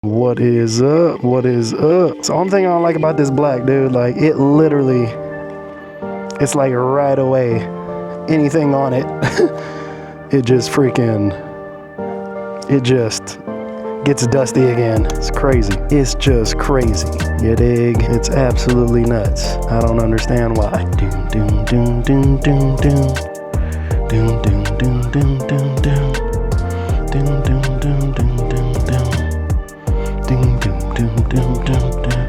What is up? What is up? It's the only thing I don't like about this black, dude. Like, it literally, it's like right away, anything on it, it just gets dusty again. It's crazy. It's just crazy. You dig? It's absolutely nuts. I don't understand why. Doom, doom, doom, doom, doom, doom. Doom, doom, doom, doom, doom, doom. Doom, doom, doom, doom, doom, doom. Doom, doom, doom, doom, doom, doom.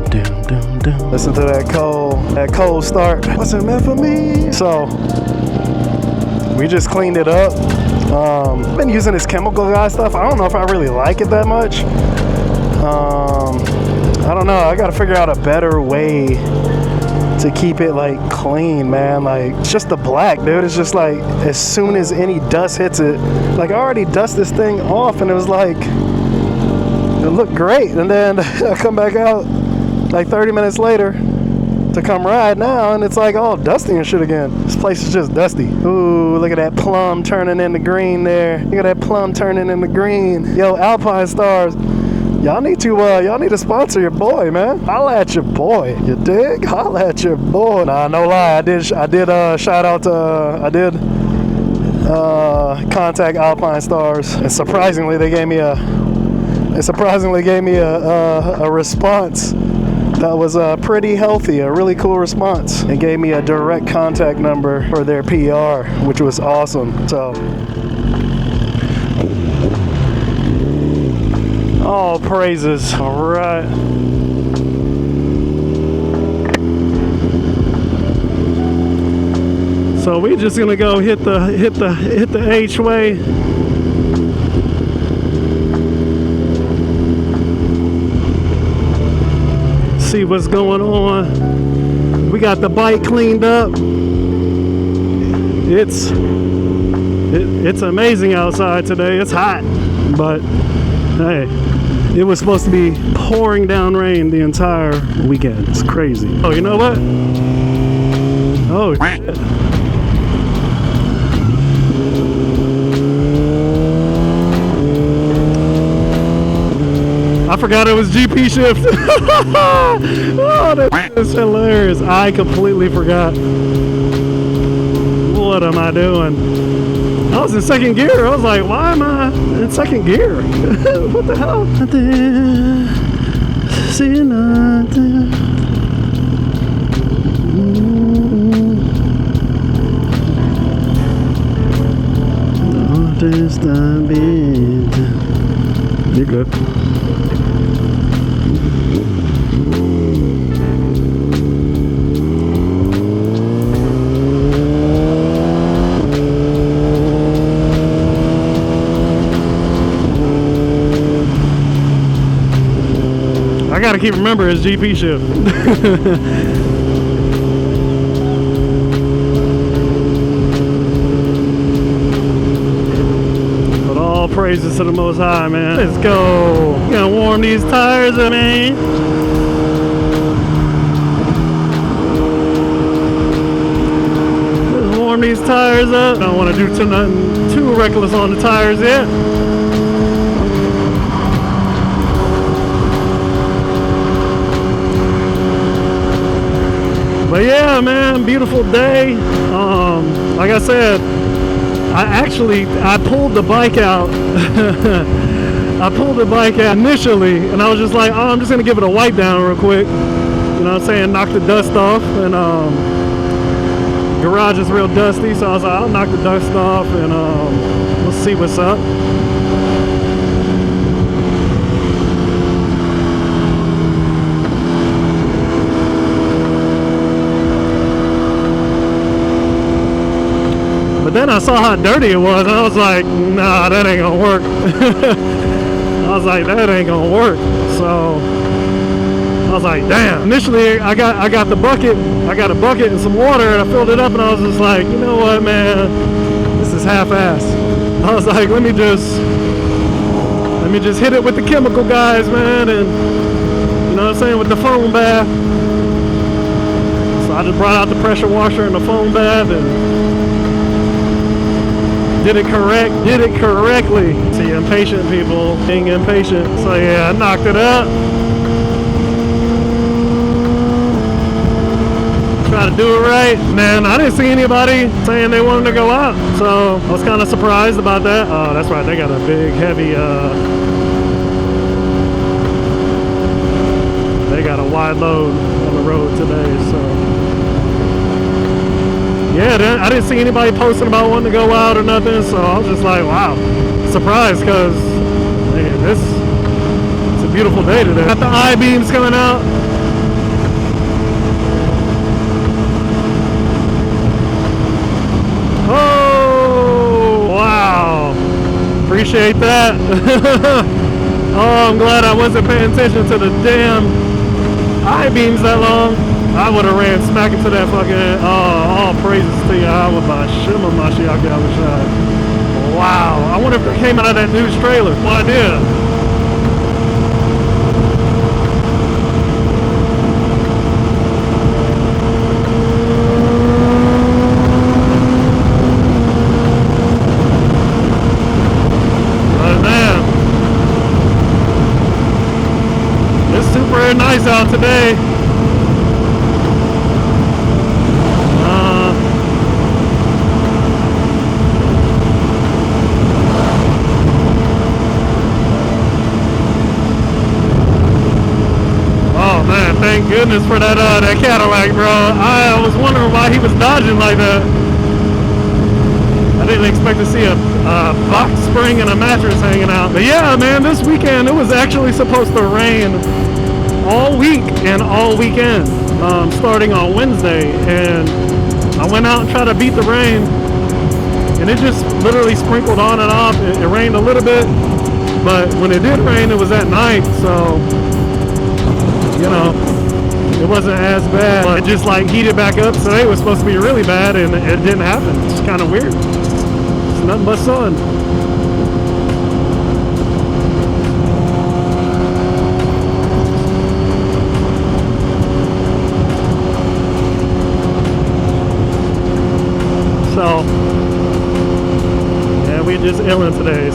Doom, doom, doom. Listen to that cold start. What's it meant for me? So, we just cleaned it up. I've been using this chemical guy stuff. I don't know if I really like it that much. I don't know. I gotta figure out a better way to keep it like clean, man. Like, it's just the black, dude. It's just like, as soon as any dust hits it, like, I already dust this thing off and it was like, it looked great. And then I come back out like 30 minutes later to come ride now, and it's like all dusty and shit again. This place is just dusty. Ooh, look at that plum turning into green there. Look at that plum turning into green. Yo, Alpine Stars, y'all need to sponsor your boy, man. Holla at your boy. You dig? Holla at your boy. Nah, no lie. I did shout out to contact Alpine Stars, and surprisingly they gave me a response that was pretty healthy, a really cool response. It gave me a direct contact number for their PR, which was awesome. So, all praises. All right. So we just gonna go hit the H-way. See what's going on. We got the bike cleaned up. It's amazing outside today. It's hot, but hey, it was supposed to be pouring down rain the entire weekend. It's crazy. Oh, you know what? Oh shit. I forgot it was GP shift. Oh, that is hilarious. I completely forgot. What am I doing? I was in second gear. I was like, why am I in second gear? What the hell? See nothing. You're good. I gotta keep remembering it's GP shift. But all praises to the Most High, man. Let's go. Gonna warm these tires up, man. Let's warm these tires up. I don't want to do nothing too reckless on the tires yet. But yeah, man, beautiful day. Like I said, I pulled the bike out. I pulled the bike out initially, and I was just like, oh, I'm just gonna give it a wipe down real quick. You know what I'm saying? Knock the dust off, and garage is real dusty, so I was like, I'll knock the dust off, and we'll see what's up. Then I saw how dirty it was, and I was like, nah, that ain't gonna work. I was like, that ain't gonna work. So I was like, damn. Initially, I got the bucket. I got a bucket and some water, and I filled it up, and I was just like, you know what, man, this is half-assed. I was like, let me just hit it with the chemical guys, man, and you know what I'm saying, with the foam bath. So I just brought out the pressure washer and the foam bath, and Did it correctly. See, impatient people being impatient. So yeah, I knocked it up. Try to do it right. Man, I didn't see anybody saying they wanted to go out. So I was kind of surprised about that. Oh, that's right. They got a big, heavy, they got a wide load on the road today, so. Yeah, I didn't see anybody posting about wanting to go out or nothing, so I was just like, wow, surprised, because it's a beautiful day today. Got the I-beams coming out. Oh, wow, appreciate that. Oh, I'm glad I wasn't paying attention to the damn I-beams that long. I would have ran smack into that fucking, all praises to Yahweh, Shema Mashiach Yahushua. Wow, I wonder if they came out of that news trailer. No idea. But man, it's super nice out today. Thank goodness for that Cadillac, bro. I was wondering why he was dodging like that. I didn't expect to see a box spring and a mattress hanging out. But yeah, man, this weekend it was actually supposed to rain all week and all weekend, starting on Wednesday. And I went out and tried to beat the rain, and it just literally sprinkled on and off. It rained a little bit, but when it did rain, it was at night, so you know, it wasn't as bad. But it just like heated back up. Today it was supposed to be really bad, and it didn't happen. It's kind of weird. It's nothing but sun. So yeah, we just illin' today.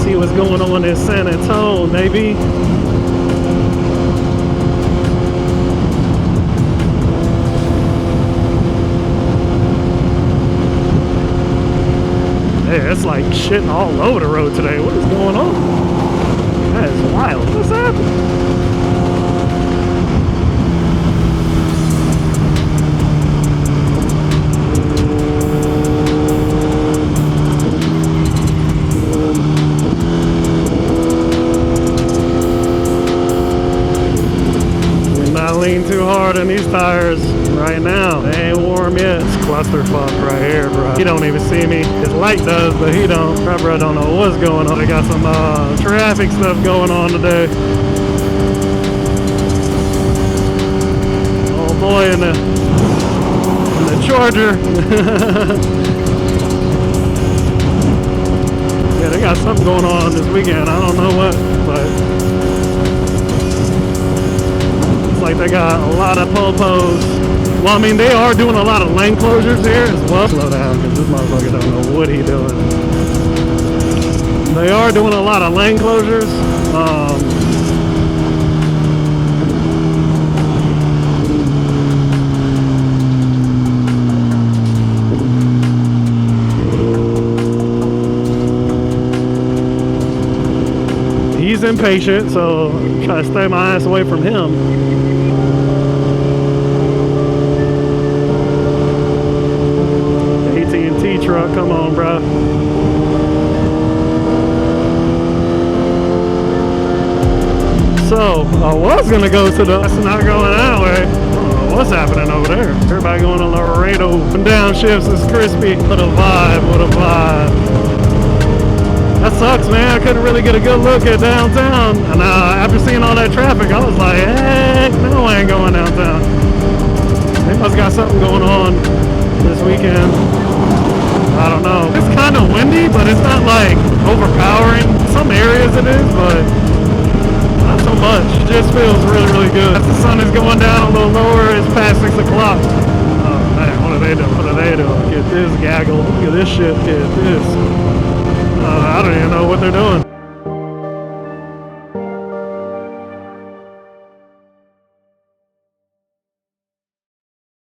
See what's going on in San Antonio, maybe. Hey, it's like shitting all over the road today. What is going on? That is wild. What's happening? Too hard in these tires right now. They ain't warm yet. It's clusterfuck right here, bro. He don't even see me. His light does, but he don't. That bro don't know what's going on. They got some traffic stuff going on today. Oh boy, in the Charger. Yeah, they got something going on this weekend. I don't know what, but like they got a lot of popos. Well, I mean, they are doing a lot of lane closures here as well. Slow down, because this motherfucker don't know what he doing. They are doing a lot of lane closures. He's impatient, so try to stay my ass away from him. AT&T truck, come on, bro. So I was gonna go to the. That's not going that way. I don't know what's happening over there. Everybody going on Laredo and downshifts is crispy. What a vibe! What a vibe! That sucks, man. I couldn't really get a good look at downtown. And after seeing all that traffic, I was like, heck no, I ain't going downtown. They must got something going on this weekend. I don't know. It's kind of windy, but it's not like overpowering. Some areas it is, but not so much. It just feels really, really good. As the sun is going down a little lower, it's past 6 o'clock. Oh man, what are they doing? What are they doing? Look at this gaggle. Look at this shit. Look at this. I don't even know what they're doing.